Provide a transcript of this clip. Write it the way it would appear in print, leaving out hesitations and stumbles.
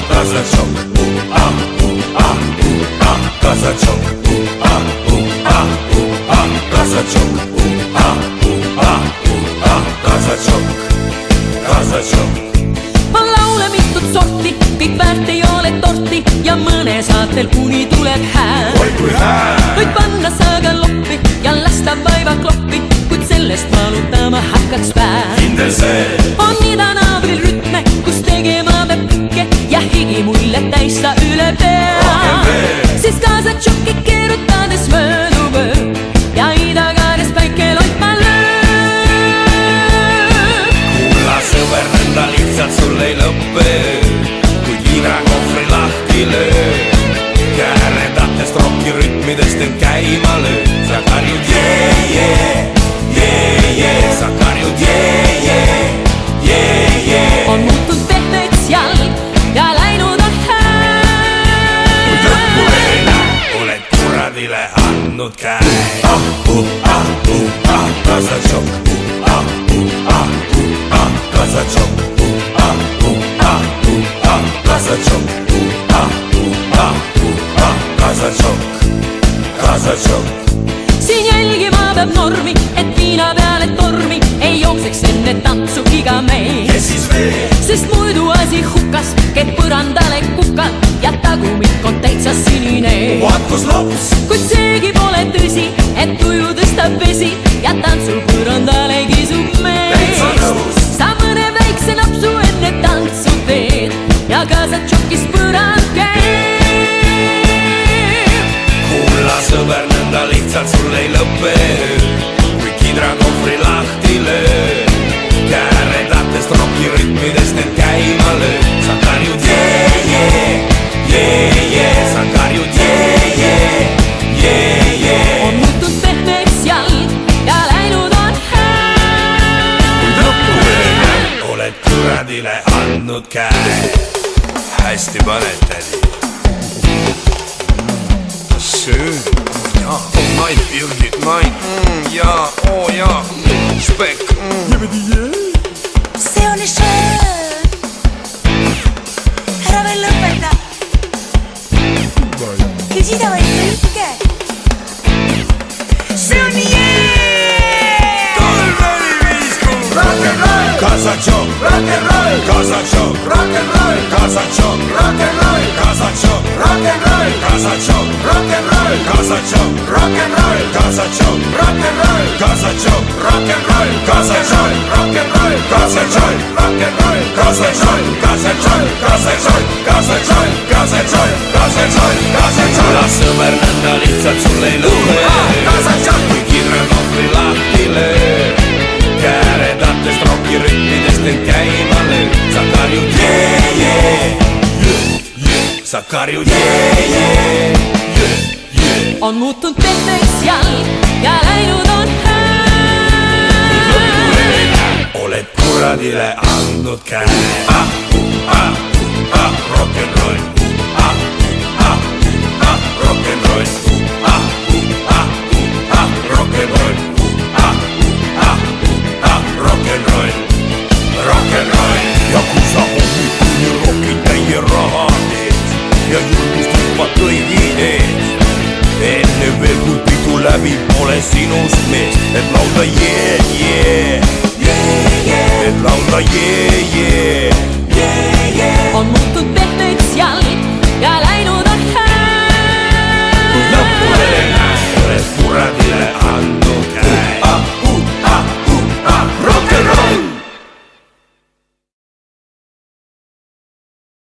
казачок, казачок, казачок, казачок, казачok. On laule mitut sorti, kõik väärt ei ole torti ja mõne saatel kuni tuleb hääl. Oi kui hääl! Võid panna saga loppi ja lasta vaiva kloppi, kuid sellest valutama hakkaks päev. Kindel see! On idanabril rütme, kus tegema peab kõike ja higi mulje täis sa üle pea. Siis kasatšokki keerutades möödub öö ja idakaares päike loitma lööb. Kulla sõber, nõnda lihtsalt sul ei lõppe, kui kiinakohvri lahti lööb. Käärendatest rockirütmidest end käima lööb. Sa karjud jee, sa karjud jee. On muutunud pehmeks jalg ja läinud on hääl. Lõppu ei näe, oled kuradile andnud käe. Kasatšok, kasatšok, kasatšok, kasatšok, kasatšok. Siin jälgima peab normi, et viina peale tormi ei jookseks enne tantsu iga mees. Kes siis veel? Sest muidu asi hukas, käib põrandale kukal ja tagumik on täitsa sinine. Vaatus lops! Kuid seegi pole tõsi, et tuju tõstab vesi ja tantsul põrandale kisub mees. Sa mõne väikse napsu enne tantsu teed ja kasatšokis põrand käib. Kulla sõber, nõnda lihtsalt sul ei lõppe, kui kidrakohvri lahti lööb. Käärendatest rockirütmidest end käima lööb. Sa karjud jee, sa karjud jee. On muutunud pehmeks jalg ja läinud on hääl. Lõppu ei näe, oled kuradile andnud käe. Hästi paned, tädi. Schön. Ja, oh nein, Birgit, nein. Ja, oh ja, Speck. See on nii schön. Ära veel lõpeta. Küsida vaid kõike. See on nii Kasatšok, rock'n'roll, kasatšok, rock'n'roll, kasatšok, rock'n'roll, kasatšok, rock'n'roll, kasatšok, rock'n'roll, kasatšok, rock'n'roll, kasatšok, rock'n'roll, kasatšok, rock'n'roll, kasatšok, rock'n'roll, kasatšok, rock'n'roll, kasatšok, kasatšok, kasatšok, kasatšok, kasatšok, kasatšok, kasatšok. Las sõber nõnda lihtsalt sul ei lõpe, kui kidrakohvri lahti lööb. Käärendatest rockirütmidest end käima lööb. Sa karjud jee, sa karjud jee. On muutunud pehmeks jalg ja läinud on hääl. Oled kuradile andnud käe. Rock'n'roll, rock'n'roll, rock'n'roll, rock'n'roll, rock'n'roll.